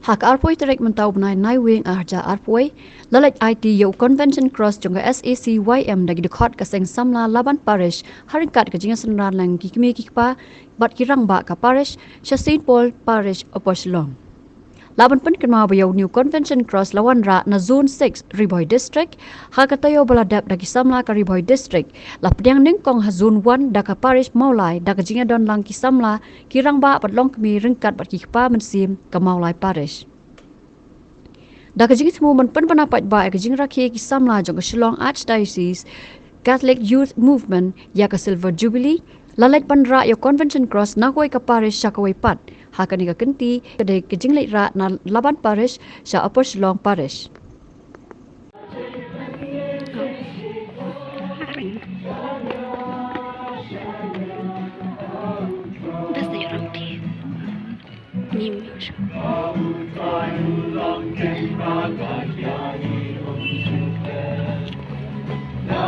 Hak arpoi terek mentau benai nai wing arja arpoi, lalek IT yo convention cross jongga SACYM dagi dekot kaseng samla laban parish, haringkat ke jinga senran lang kikmi kikpa, bat kirang ba ka parish, St. Paul parish opo Shillong. Laban pun kenma bayau new convention cross lawan ra na zone 6 Riboy district, hakatayo baladap dagi samla ka Riboy district, la Pdiang ningkong ha zone 1 daka parish maulai daka jinga don lang ki samla, kirang ba pat long kemi ringkat bat kikpa mensim ka maulai parish. Daka jinga semua men pen penapat ba ka jinga rakhi ki samla jong Shillong Archdiocese Catholic Youth Movement ya ka Silver Jubilee, lalek panra yo convention cross na koi ka parish syakawai pat, hakani ka kenti kedai kejing lek ra na laban parish sya apa Shillong parish. Basta yung rangti. Nim. Now